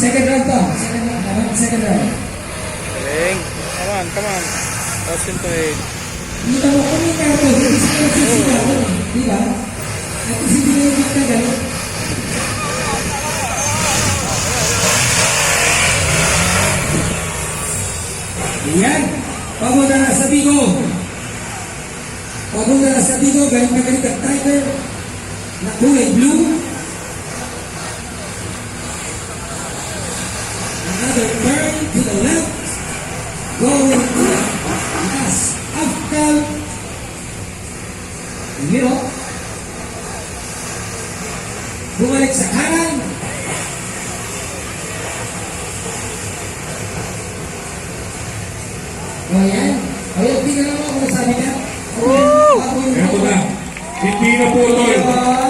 Second round to. Second round. Galing. Come on. Toss into it. Kita mo kung may kato, hindi sila nagsisigawan. Di ba? At hindi nyo yung magtagal. Ayan. Papunta na sa Bigo. Papunta na sa Bigo. Galing na galing ang tiger. Na kulay blue. Another turn to the left. Going to the last. After Hero. Bumalik sa kanan. O yan. O yan, tingnan mo kung sabi niya. Ito na. Hindi na putol.